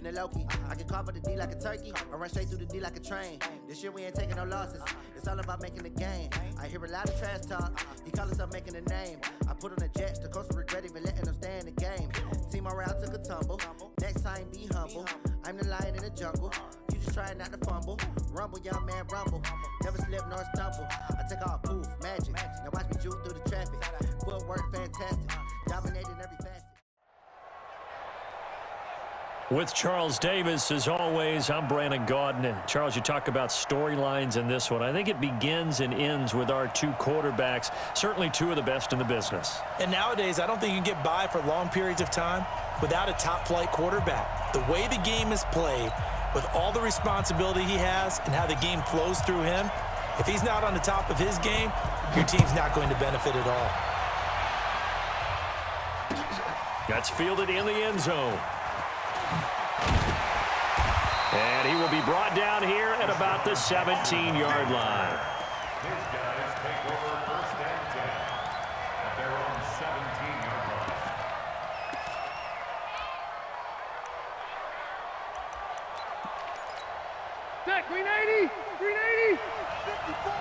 keeping it low-key. I can cover the D like a turkey, or run straight through the D like a train. This year we ain't taking no losses. It's all about making the game. I hear a lot of trash talk. He call himself making a name. I put on the Jets, the coach will regret even letting them stay in the game. Team morale took a tumble. Next time be humble. I'm the lion in the jungle. You just trying not to fumble. Rumble, young man, rumble. Never slip nor stumble. I take off, poof, magic. Now watch me juke through the traffic. Footwork fantastic. Dominating every facet. With Charles Davis, as always, I'm Brandon Gaudin. Charles, you talk about storylines in this one. I think it begins and ends with our two quarterbacks, certainly two of the best in the business. And nowadays, I don't think you can get by for long periods of time without a top-flight quarterback. The way the game is played, with all the responsibility he has and how the game flows through him, if he's not on the top of his game, your team's not going to benefit at all. That's fielded in the end zone. And he will be brought down here at about the 17-yard line. His guys take over first and 10 at their own 17-yard line. Back, green 80! Green 80! 54!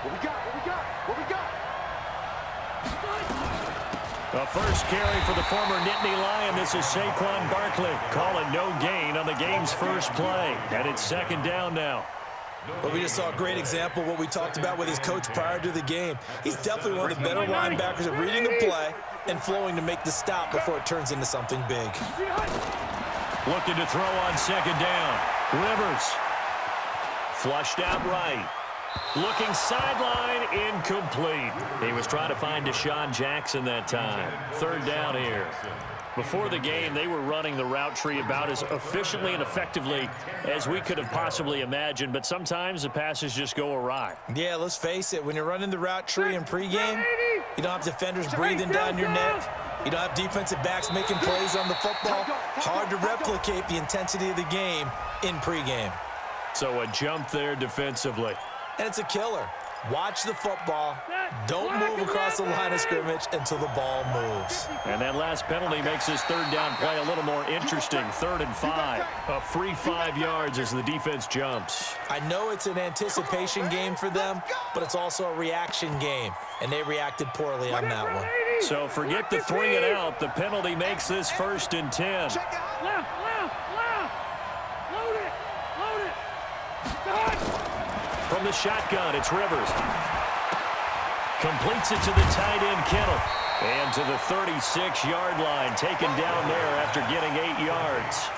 What we got? What we got? What we got? The first carry for the former Nittany Lion. This is Saquon Barkley. Call it no gain on the game's first play. And it's second down now. Well, we just saw a great example of what we talked about with his coach prior to the game. He's definitely one of the better linebackers at reading the play and flowing to make the stop before it turns into something big. Looking to throw on second down. Rivers. Flushed out right. Looking sideline, incomplete. He was trying to find Deshaun Jackson that time. Third down here. Before the game, they were running the route tree about as efficiently and effectively as we could have possibly imagined, but sometimes the passes just go awry. Yeah, let's face it. When you're running the route tree in pregame, you don't have defenders breathing down your neck. You don't have defensive backs making plays on the football. Hard to replicate the intensity of the game in pregame. So a jump there defensively. And it's a killer. Watch the football. Don't move across the line of scrimmage until the ball moves. And that last penalty makes this third down play a little more interesting. 3rd and 5. A free 5 yards as the defense jumps. I know it's an anticipation game for them, but it's also a reaction game. And they reacted poorly on that one. So forget the 3 and out. The penalty makes this 1st and 10. Left, left, left! Load it! Load it! Dodge! From the shotgun, it's Rivers. Completes it to the tight end, Kittle. And to the 36-yard line, taken down there after getting 8 yards.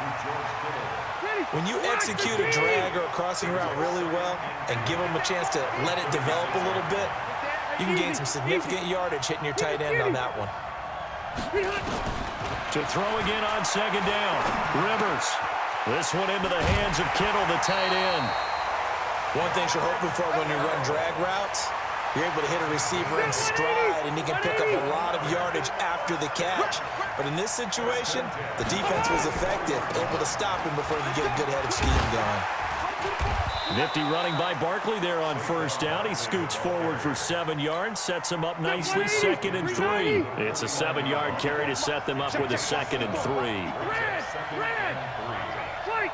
When you execute a drag or a crossing route really well and give them a chance to let it develop a little bit, you can gain some significant yardage hitting your tight end on that one. To throw again on second down, Rivers. This one into the hands of Kittle, the tight end. One thing you're hoping for when you run drag routes, you're able to hit a receiver in stride, and he can pick up a lot of yardage after the catch. But in this situation, the defense was effective, able to stop him before he could get a good head of steam going. Nifty running by Barkley there on first down. He scoots forward for 7 yards, sets him up nicely, 2nd and 3. It's a 7-yard carry to set them up with a 2nd and 3. Red! Fight!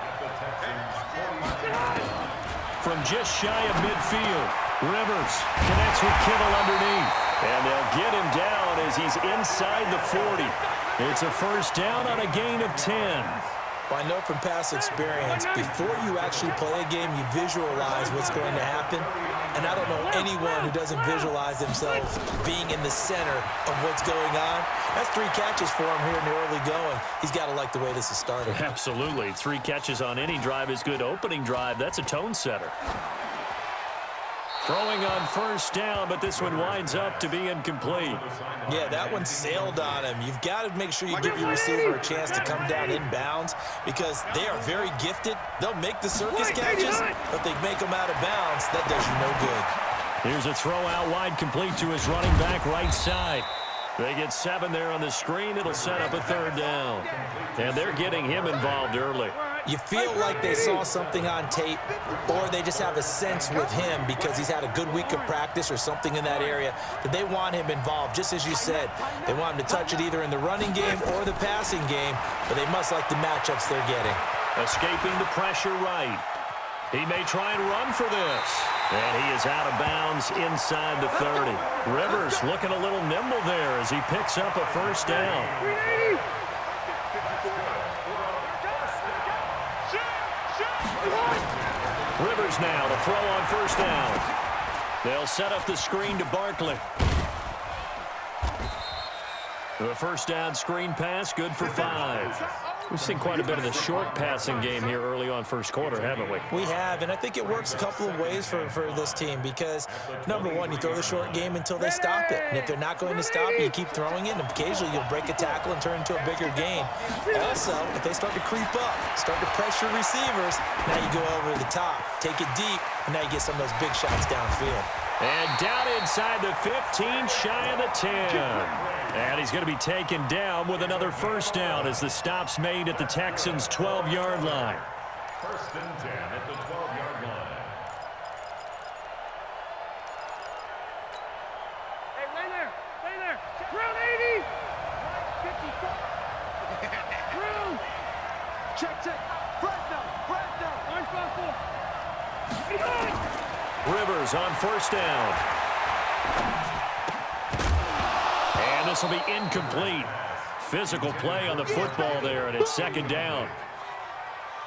From just shy of midfield, Rivers connects with Kittle underneath. And they'll get him down as he's inside the 40. It's a first down on a gain of 10. Well, I know from past experience, before you actually play a game, you visualize what's going to happen. And I don't know anyone who doesn't visualize themselves being in the center of what's going on. That's 3 catches for him here in the early going. He's got to like the way this is started. Absolutely. 3 catches on any drive is good. Opening drive, that's a tone setter. Throwing on first down, but this one winds up to be incomplete. Yeah, that one sailed on him. You've got to make sure you give your receiver a chance to come down inbounds because they are very gifted. They'll make the circus catches, but they make them out of bounds. That does you no good. Here's a throw out wide, complete to his running back right side. They get 7 there on the screen. It'll set up a 3rd down. And they're getting him involved early. You feel like they saw something on tape, or they just have a sense with him because he's had a good week of practice or something in that area that they want him involved. Just as you said, they want him to touch it either in the running game or the passing game, but they must like the matchups they're getting. Escaping the pressure right. He may try and run for this. And he is out of bounds inside the 30. Rivers looking a little nimble there as he picks up a first down. Rivers now to throw on first down. They'll set up the screen to Barkley. The first down screen pass, good for 5. We've seen quite a bit of the short passing game here early on first quarter, haven't we? We have, and I think it works a couple of ways for this team because, number one, you throw the short game until they stop it. And if they're not going to stop it, you keep throwing it, and occasionally you'll break a tackle and turn into a bigger gain. Also, if they start to creep up, start to pressure receivers, now you go over the top, take it deep, and now you get some of those big shots downfield. And down inside the 15, shy of the 10. And he's going to be taken down with another first down as the stop's made at the Texans' 12-yard line. First and 10 at the 12-yard line. Hey, lay there. Lay there. Round 80. 54. Round. Check. Fresno. 954. Rivers on first down. And this will be incomplete. Physical play on the football there, and it's second down.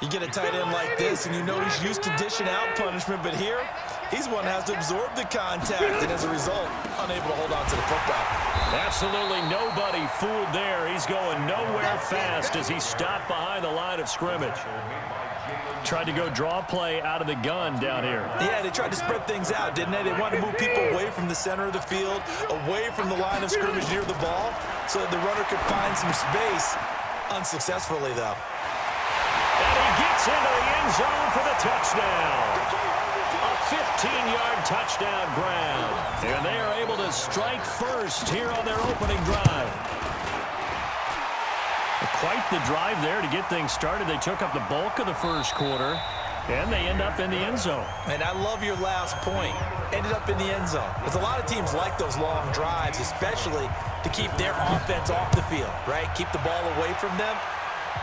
You get a tight end like this, and you know he's used to dishing out punishment, but here, he's one that has to absorb the contact, and as a result, unable to hold on to the football. Absolutely nobody fooled there. He's going nowhere fast as he stopped behind the line of scrimmage. Tried to go draw play out of the gun down here. Yeah, they tried to spread things out, didn't they? They wanted to move people away from the center of the field, away from the line of scrimmage near the ball, so that the runner could find some space. Unsuccessfully, though. And he gets into the end zone for the touchdown. A 15-yard touchdown grab. And they are able to strike first here on their opening drive. Quite the drive there to get things started. They took up the bulk of the first quarter, and they end up in the end zone. And I love your last point. Ended up in the end zone. Because a lot of teams like those long drives, especially to keep their offense off the field, right? Keep the ball away from them.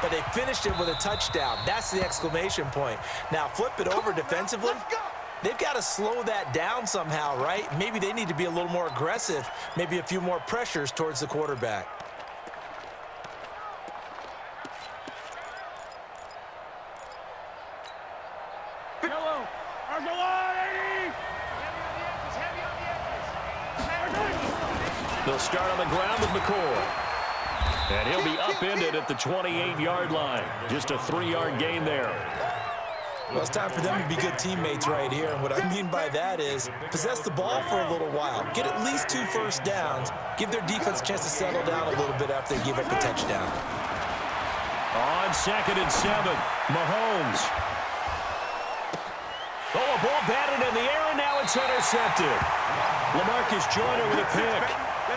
But they finished it with a touchdown. That's the exclamation point. Now, flip it over defensively. They've got to slow that down somehow, right? Maybe they need to be a little more aggressive, maybe a few more pressures towards the quarterback. Yellow. They'll start on the ground with McCoy. And he'll be upended at the 28-yard line. Just a 3-yard gain there. Well, it's time for them to be good teammates right here. And what I mean by that is possess the ball for a little while. Get at least 2 first downs. Give their defense a chance to settle down a little bit after they give up a touchdown. On 2nd and 7, Mahomes. Oh, a ball batted in the air, and now it's intercepted. LaMarcus Joyner with a pick.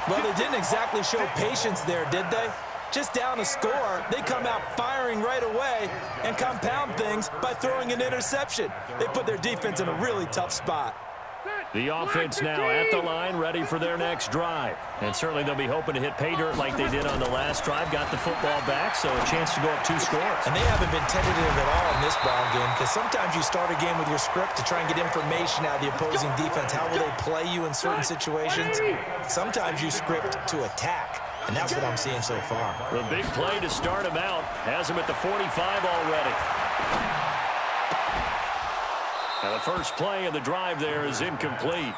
Well, they didn't exactly show patience there, did they? Just down a score, they come out firing right away and compound things by throwing an interception. They put their defense in a really tough spot. The offense now at the line, ready for their next drive. And certainly they'll be hoping to hit pay dirt like they did on the last drive. Got the football back, so a chance to go up 2 scores. And they haven't been tentative at all in this ball game because sometimes you start a game with your script to try and get information out of the opposing defense. How will they play you in certain situations? Sometimes you script to attack. And that's what I'm seeing so far. The big play to start him out. Has him at the 45 already. And the first play of the drive there is incomplete.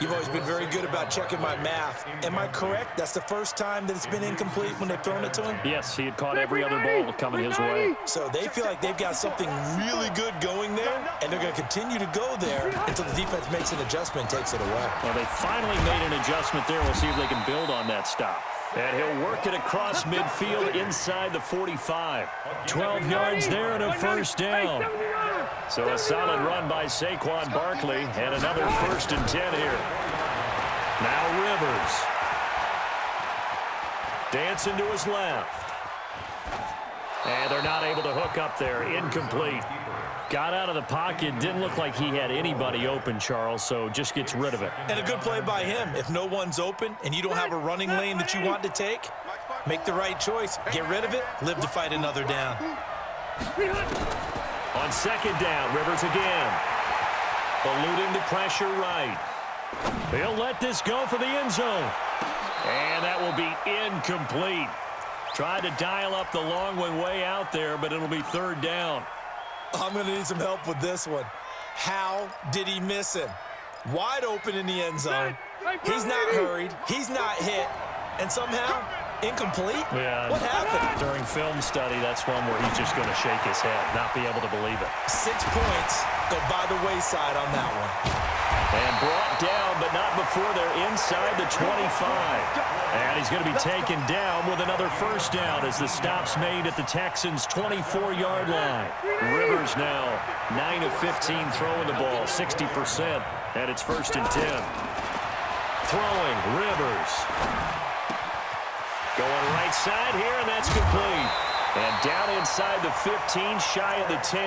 You've always been very good about checking my math. Am I correct? That's the first time that it's been incomplete when they've thrown it to him? Yes, he had caught every other ball coming his way. So they feel like they've got something really good going there, and they're going to continue to go there until the defense makes an adjustment and takes it away. Well, they finally made an adjustment there. We'll see if they can build on that stop. And he'll work it across midfield inside the 45. 12 yards there and a first down. So a solid run by Saquon Barkley and another 1st and 10 here. Now Rivers. Dancing to his left. And they're not able to hook up there. Incomplete. Got out of the pocket. Didn't look like he had anybody open, Charles, so just gets rid of it. And a good play by him. If no one's open and you don't have a running lane that you want to take, make the right choice. Get rid of it. Live to fight another down. On second down, Rivers again. Eluding the pressure right. He'll let this go for the end zone. And that will be incomplete. Tried to dial up the long one way out there, but it'll be third down. I'm going to need some help with this one. How did he miss him? Wide open in the end zone. He's not hurried. He's not hit. And somehow, incomplete? Yeah. What happened? During film study, that's one where he's just going to shake his head, not be able to believe it. 6 points go by the wayside on that one. And brought down, but not before they're inside the 25. And he's going to be taken down with another first down as the stop's made at the Texans' 24-yard line. Rivers now 9 of 15 throwing the ball, 60%, and it's first and 10. Throwing, Rivers. Going right side here, and that's complete. And down inside the 15, shy of the 10.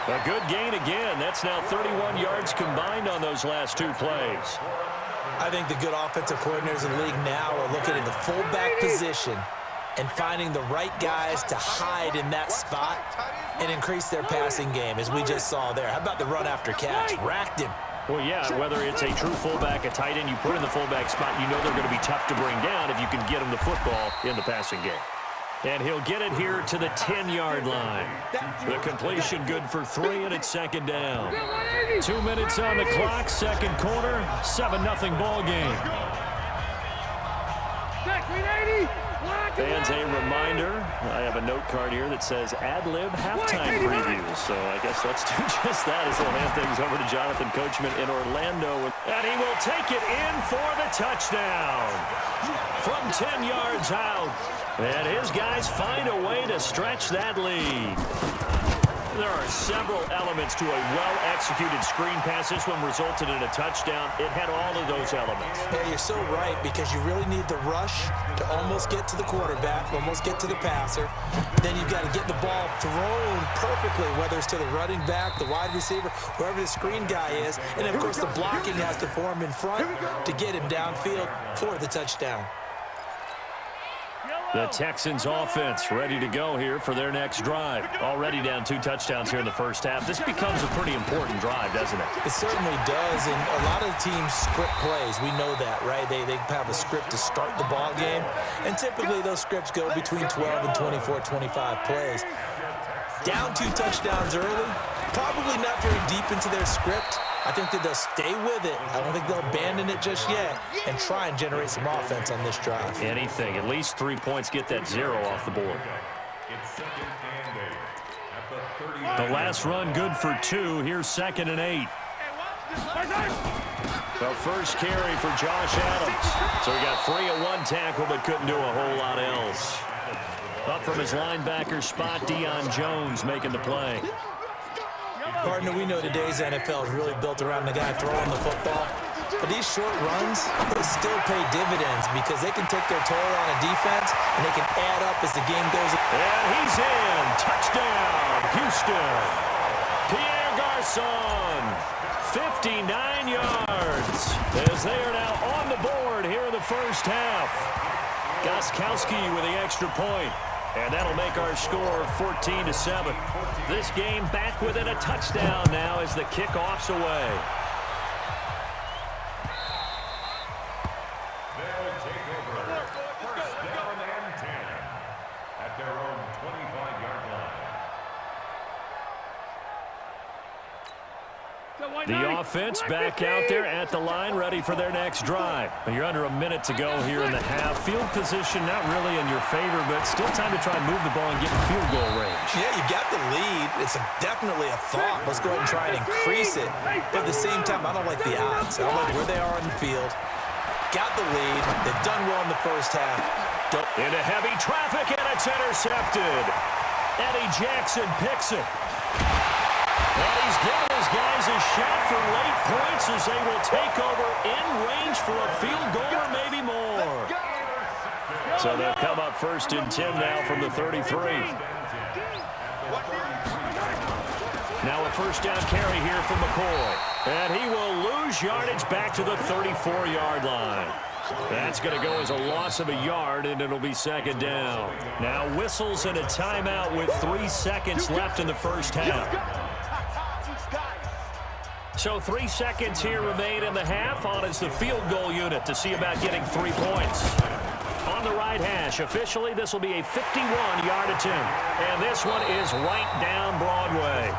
A good gain again. That's now 31 yards combined on those last two plays. I think the good offensive coordinators in the league now are looking at the fullback position and finding the right guys to hide in that spot and increase their passing game, as we just saw there. How about the run after catch? Racked him. Well, yeah, whether it's a true fullback, a tight end you put in the fullback spot, you know they're going to be tough to bring down if you can get them the football in the passing game. And he'll get it here to the 10-yard line. The completion good for 3, and it's second down. 2 minutes on the clock, second quarter, 7-0 ball game. Fans, a reminder, I have a note card here that says ad-lib halftime previews. So I guess let's do just that as we'll hand things over to Jonathan Coachman in Orlando. And he will take it in for the touchdown from 10 yards out. And his guys find a way to stretch that lead. There are several elements to a well-executed screen pass. This one resulted in a touchdown. It had all of those elements. Yeah, you're so right, because you really need the rush to almost get to the quarterback, almost get to the passer. Then you've got to get the ball thrown perfectly, whether it's to the running back, the wide receiver, whoever the screen guy is. And, of course, the blocking has to form in front to get him downfield for the touchdown. The Texans offense ready to go here for their next drive. Already down 2 touchdowns here in the first half. This becomes a pretty important drive, doesn't it? It certainly does, and a lot of teams script plays. We know that, right? They have a script to start the ball game, and typically those scripts go between 12 and 24, 25 plays. Down 2 touchdowns early, probably not very deep into their script. I think that they'll stay with it. I don't think they'll abandon it just yet and try and generate some offense on this drive. Anything. At least 3 points, get that 0 off the board. The last run good for 2. Here's 2nd and 8. The first carry for Josh Adams. So he got free at 1 tackle but couldn't do a whole lot else. Up from his linebacker spot, Deion Jones making the play. Partner, we know today's NFL is really built around the guy throwing the football. But these short runs, they still pay dividends because they can take their toll on a defense and they can add up as the game goes. And he's in. Touchdown, Houston. Pierre Garçon, 59 yards, as they are now on the board here in the first half. Gostkowski with the extra point. And that'll make our score 14-7. This game back within a touchdown now as the kickoff's away. They'll take over. First down and 10 at their own 25-yard line. The offense back out there at the line, ready for their next drive. You're under a minute to go here in the half. Field position not really in your favor, but still time to try and move the ball and get in field goal range. Yeah, you got the lead. It's definitely a thought. Let's go ahead and try and increase it. But at the same time, I don't like the odds. I don't like where they are on the field. Got the lead. They've done well in the first half. Into heavy traffic, and it's intercepted. Eddie Jackson picks it. And he's giving his guys a shot for late points as they will take over in range for a field goal or maybe more. So they'll come up first and 10 now from the 33. Now a first down carry here from McCoy. And he will lose yardage back to the 34-yard line. That's going to go as a loss of a yard, and it'll be second down. Now whistles and a timeout with 3 seconds left in the first half. So 3 seconds here remain in the half. On is the field goal unit to see about getting 3 points. On the right hash, officially this will be a 51-yard attempt. And this one is right down Broadway.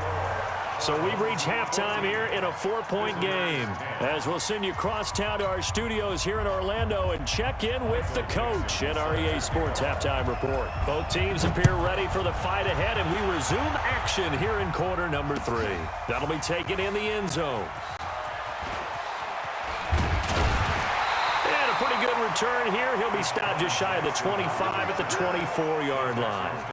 So we've reached halftime here in a 4-point game. As we'll send you across town to our studios here in Orlando and check in with the coach at our EA Sports Halftime Report. Both teams appear ready for the fight ahead, and we resume action here in quarter number 3. That'll be taken in the end zone. And a pretty good return here. He'll be stopped just shy of the 25 at the 24-yard line.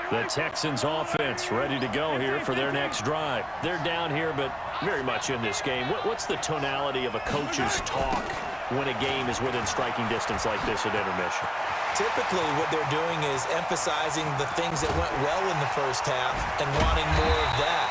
The Texans offense ready to go here for their next drive. They're down here, but very much in this game. What's the tonality of a coach's talk when a game is within striking distance like this at intermission? Typically, what they're doing is emphasizing the things that went well in the first half and wanting more of that.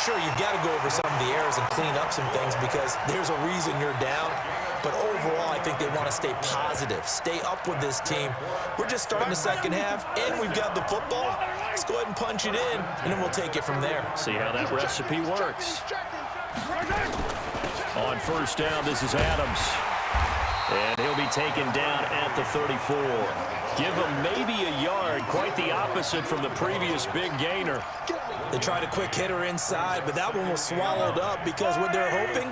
Sure, you've got to go over some of the errors and clean up some things because there's a reason you're down. But overall, I think they want to stay positive, stay up with this team. We're just starting the second half, and we've got the football. Let's go ahead and punch it in, and then we'll take it from there. See how that recipe works. On first down, this is Adams. And he'll be taken down at the 34. Give him maybe a yard, quite the opposite from the previous big gainer. They tried a quick hitter inside, but that one was swallowed up because what they're hoping,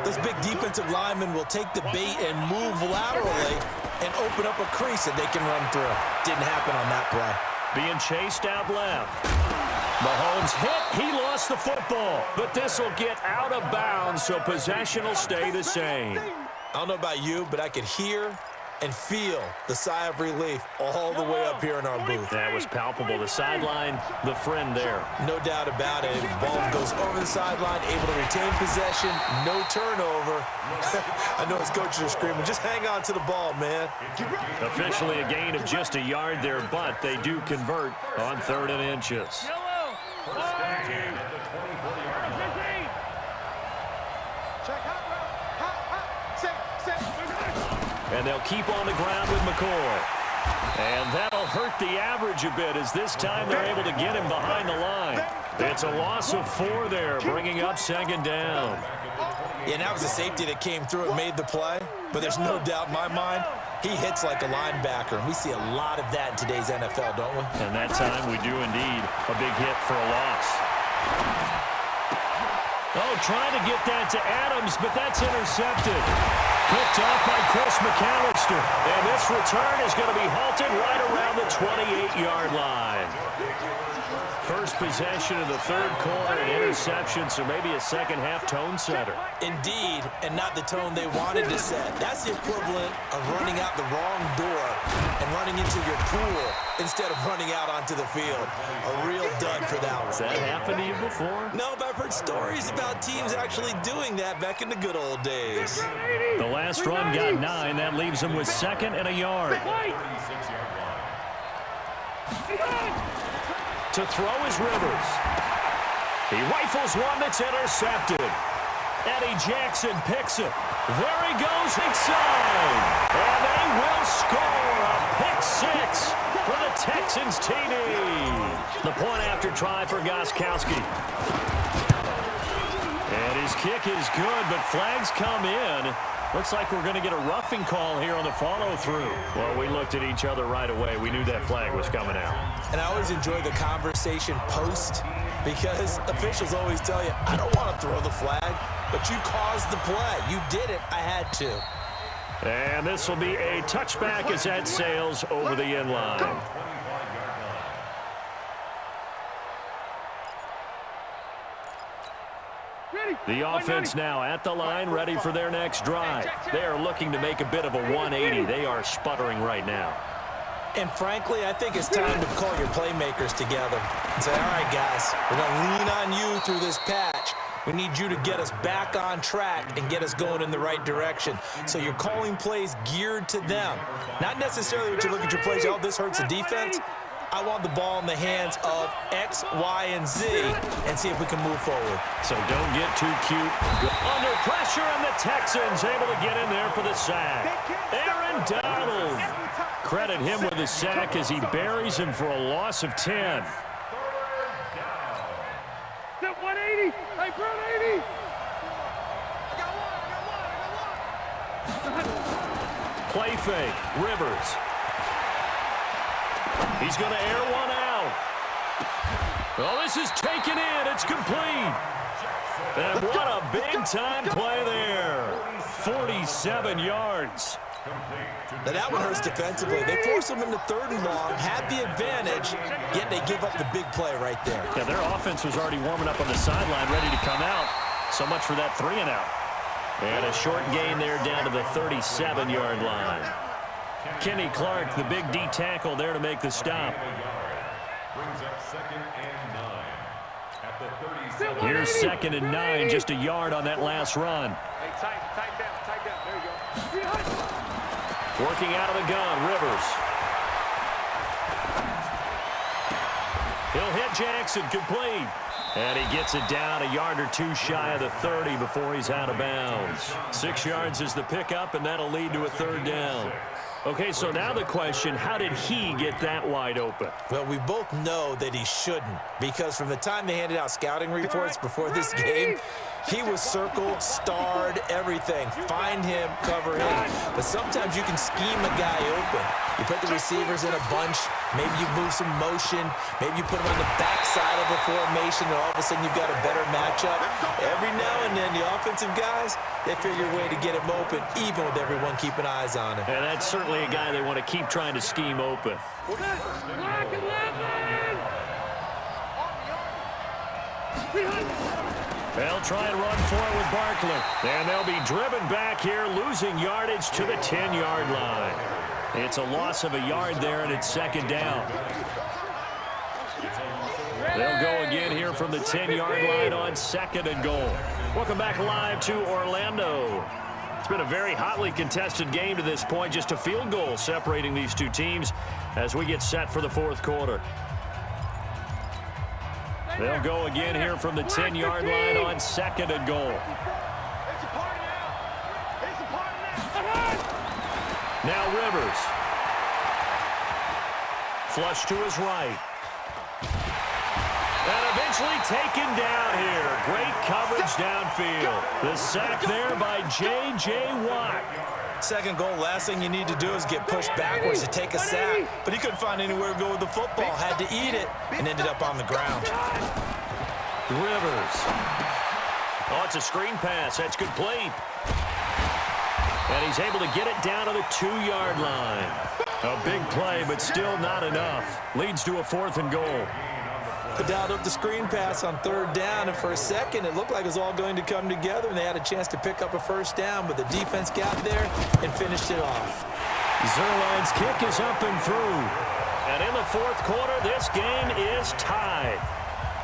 those big defensive linemen will take the bait and move laterally and open up a crease that they can run through. Didn't happen on that play. Being chased out left. Mahomes hit. He lost the football, but this will get out of bounds, so possession will stay the same. I don't know about you, but I could hear and feel the sigh of relief all the way up here in our booth. That was palpable. The sideline, the friend there. No doubt about it. The ball goes over the sideline, able to retain possession, no turnover. I know his coaches are screaming, just hang on to the ball, man. Officially a gain of just a yard there, but they do convert on 3rd and inches. And they'll keep on the ground with McCoy. And that'll hurt the average a bit as this time they're able to get him behind the line. It's a loss of 4 there, bringing up second down. Yeah, and that was a safety that came through and made the play. But there's no doubt in my mind, he hits like a linebacker. And we see a lot of that in today's NFL, don't we? And that time we do indeed. A big hit for a loss. Oh, trying to get that to Adams, but that's intercepted. Picked off by Chris McAllister. And this return is going to be halted right around the 28-yard line. First possession of the 3rd quarter, an interception, so maybe a second-half tone setter. Indeed, and not the tone they wanted to set. That's the equivalent of running out the wrong door and running into your pool instead of running out onto the field. A real dud for that one. Has that happened to you before? No, but I've heard stories about teams actually doing that back in the good old days. The last run got 9. That leaves them with 2nd and a yard. To throw is Rivers. He rifles one that's intercepted. Eddie Jackson picks it. There he goes inside. And they will score a pick 6 for the Texans TD. The point after try for Gostkowski. And his kick is good, but flags come in. Looks like we're going to get a roughing call here on the follow-through. Well, we looked at each other right away. We knew that flag was coming out. And I always enjoy the conversation post because officials always tell you, I don't want to throw the flag, but you caused the play. You did it. I had to. And this will be a touchback as that sails over the end line. The offense now at the line, ready for their next drive. They are looking to make a bit of a 180. They are sputtering right now. And frankly, I think it's time to call your playmakers together and say, all right, guys, we're going to lean on you through this patch. We need you to get us back on track and get us going in the right direction. So you're calling plays geared to them. Not necessarily what you look at your plays, oh, this hurts the defense. I want the ball in the hands of X, Y, and Z and see if we can move forward. So don't get too cute. Under pressure, and the Texans able to get in there for the sack. Aaron Donald. Credit him with the sack as he buries him for a loss of 10. Step 180. Hey, bro, 80. Play fake. Rivers. He's going to air one out. Oh, this is taken in. It's complete. And what a big-time play there. 47 yards. Now that one hurts defensively. They force them into 3rd and long, had the advantage, yet they give up the big play right there. Yeah, their offense was already warming up on the sideline, ready to come out. So much for that 3 and out. And a short gain there down to the 37-yard line. Kenny Clark, the big D tackle there to make the stop. Brings up 2nd and 9 at the 37. Here's 2nd and 9, just a yard on that last run. Hey, tight down. There you go. Working out of the gun, Rivers. He'll hit Jackson, complete. And he gets it down a yard or 2 shy of the 30 before he's out of bounds. 6 yards is the pickup, and that'll lead to a 3rd down. Okay, so now the question, how did he get that wide open? Well, we both know that he shouldn't, because from the time they handed out scouting reports before this game, he was circled, starred, everything. Find him, cover him. But sometimes you can scheme a guy open. You put the receivers in a bunch. Maybe you move some motion. Maybe you put them on the backside of a formation, and all of a sudden you've got a better matchup. Every now and then, the offensive guys, they figure a way to get him open, even with everyone keeping eyes on him. And that's certainly a guy they want to keep trying to scheme open. Black 11. They'll try and run for it with Barkley. And they'll be driven back here, losing yardage to the 10-yard line. It's a loss of a yard there, and it's 2nd down. They'll go again here from the 10-yard line on 2nd and goal. Welcome back live to Orlando. It's been a very hotly contested game to this point, just a field goal separating these two teams as we get set for the 4th quarter. They'll go again here from the 10-yard line on 2nd and goal. Now Rivers. Flush to his right. And eventually taken down here. Great coverage downfield. The sack there by J.J. Watt. 2nd goal, last thing you need to do is get pushed backwards to take a sack. But he couldn't find anywhere to go with the football. Had to eat it and ended up on the ground. Rivers. Oh, it's a screen pass. That's complete. And he's able to get it down to the 2-yard line. A big play, but still not enough. Leads to a 4th and goal. Dialed up the screen pass on 3rd down, and for a second it looked like it was all going to come together, and they had a chance to pick up a 1st down, but the defense got there and finished it off. Zerline's kick is up and through. And in the 4th quarter, this game is tied.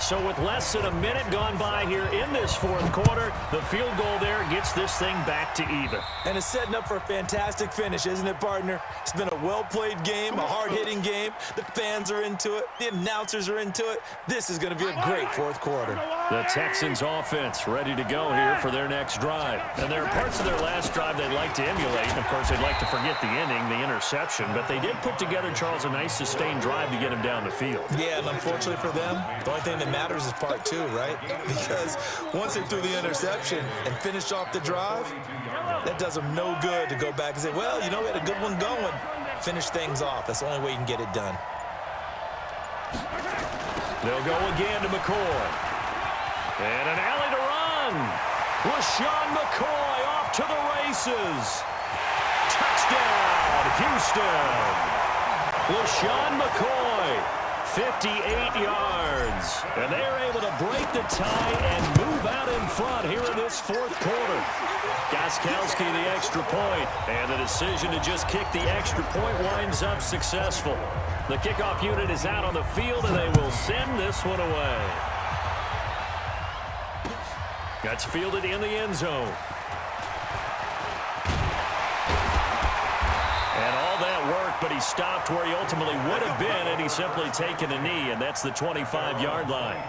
So with less than a minute gone by here in this 4th quarter, the field goal there gets this thing back to even. And it's setting up for a fantastic finish, isn't it, partner? It's been a well-played game, a hard-hitting game. The fans are into it. The announcers are into it. This is going to be a great 4th quarter. The Texans offense ready to go here for their next drive. And there are parts of their last drive they'd like to emulate. Of course, they'd like to forget the ending, the interception. But they did put together, Charles, a nice sustained drive to get him down the field. Yeah, and unfortunately for them, the only thing that matters is part 2, right? Because once they threw the interception and finished off the drive, that does them no good to go back and say, well, you know, we had a good one going. Finish things off. That's the only way you can get it done. They'll go again to McCoy. And an alley to run. LaShawn McCoy off to the races. Touchdown, Houston. LaShawn McCoy. 58 yards. And they are able to break the tie and move out in front here in this 4th quarter. Gostkowski the extra point. And the decision to just kick the extra point winds up successful. The kickoff unit is out on the field, and they will send this one away. That's fielded in the end zone. And all that work, but he stopped where he ultimately would have been, and he's simply taken a knee, and that's the 25-yard line.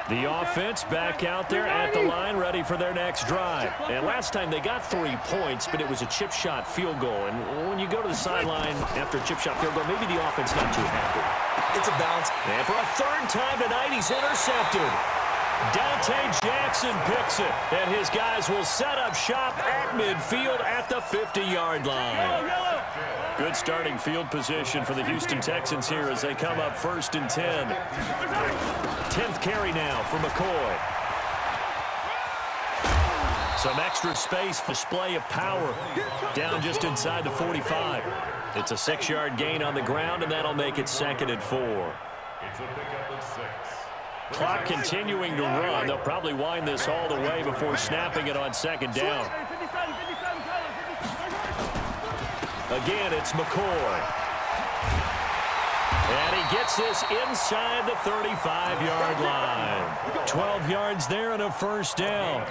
The offense back out there at the line, ready for their next drive. And last time they got 3 points, but it was a chip shot field goal. And when you go to the sideline after a chip shot field goal, maybe the offense not too happy. It's a bounce. And for a third time tonight, he's intercepted. Dante Jackson picks it, and his guys will set up shop at midfield at the 50-yard line. Good starting field position for the Houston Texans here as they come up 1st and 10. 10th carry now for McCoy. Some extra space, display of power down just inside the 45. It's a 6-yard gain on the ground, and that'll make it 2nd and 4. It's a pickup of 6. Clock continuing to run. They'll probably wind this all the way before snapping it on 2nd down. Again, it's McCoy. And he gets this inside the 35-yard line. 12 yards there and a 1st down.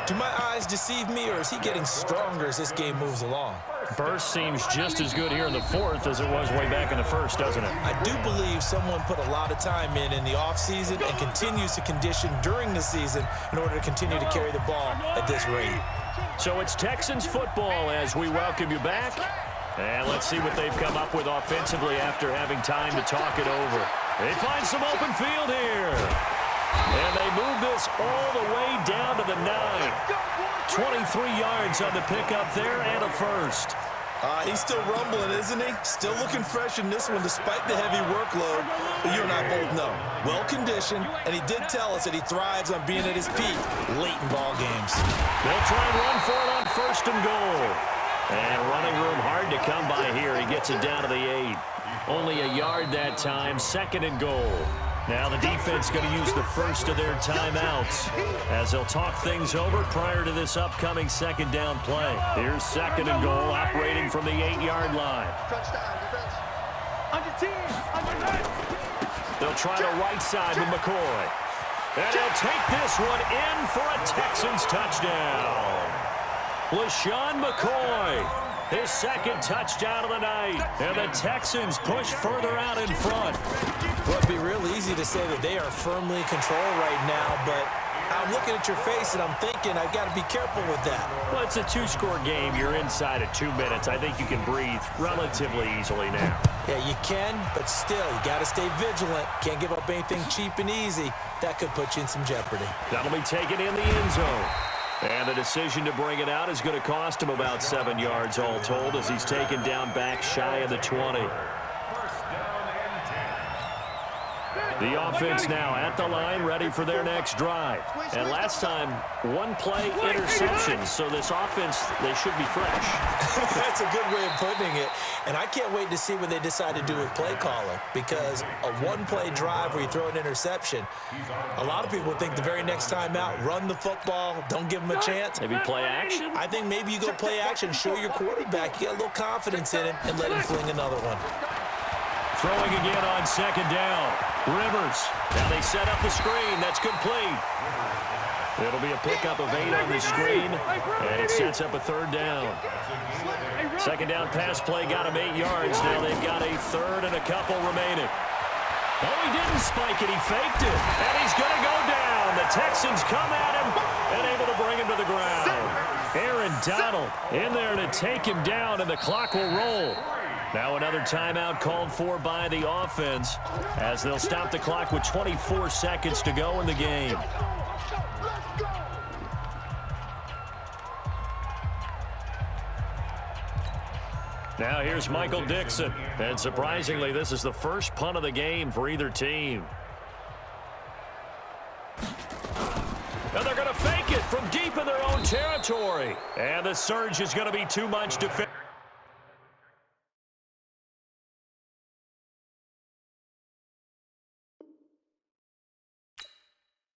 Do my eyes deceive me, or is he getting stronger as this game moves along? Burst seems just as good here in the 4th as it was way back in the 1st, doesn't it? I do believe someone put a lot of time in the offseason and continues to condition during the season in order to continue to carry the ball at this rate. So it's Texans football as we welcome you back. And let's see what they've come up with offensively after having time to talk it over. They find some open field here. And they move this all the way down to the 9. 23 yards on the pickup there and a 1st. He's still rumbling, isn't he? Still looking fresh in this one despite the heavy workload. But you and I both know, well-conditioned, and he did tell us that he thrives on being at his peak late in ball games. They'll try and run for it on 1st and goal. And running room hard to come by here. He gets it down to the 8. Only a yard that time, 2nd and goal. Now the defense going to use the first of their timeouts as they'll talk things over prior to this upcoming 2nd down play. Here's 2nd and goal, operating from the 8-yard line. They'll try the right side with McCoy. And they'll take this one in for a Texans touchdown. LaShawn McCoy, his 2nd touchdown of the night. And the Texans push further out in front. Well, it'd be real easy to say that they are firmly in control right now, but I'm looking at your face and I'm thinking I've got to be careful with that. Well, it's a 2-score game. You're inside at 2 minutes. I think you can breathe relatively easily now. Yeah, you can, but still, you got to stay vigilant. Can't give up anything cheap and easy. That could put you in some jeopardy. That'll be taken in the end zone. And the decision to bring it out is going to cost him about 7 yards all told as he's taken down back shy of the 20. The offense now at the line, ready for their next drive. And last time, 1-play interception. So this offense, they should be fresh. That's a good way of putting it. And I can't wait to see what they decide to do with play calling, because a 1-play drive where you throw an interception, a lot of people think the very next time out, run the football, don't give them a chance. Maybe play action? I think maybe you go play action, show your quarterback, get a little confidence in it, and let him fling another one. Throwing again on 2nd down. Rivers. Now they set up the screen. That's complete. It'll be a pickup of 8 on the screen, and it sets up a 3rd down. 2nd down pass play got him 8 yards. Now they've got a 3rd and a couple remaining. Oh, he didn't spike it. He faked it, and he's going to go down. The Texans come at him and able to bring him to the ground. Aaron Donald in there to take him down, and the clock will roll. Now another timeout called for by the offense as they'll stop the clock with 24 seconds to go in the game. Now here's Michael Dixon. And surprisingly, this is the first punt of the game for either team. And they're going to fake it from deep in their own territory. And the surge is going to be too much to finish.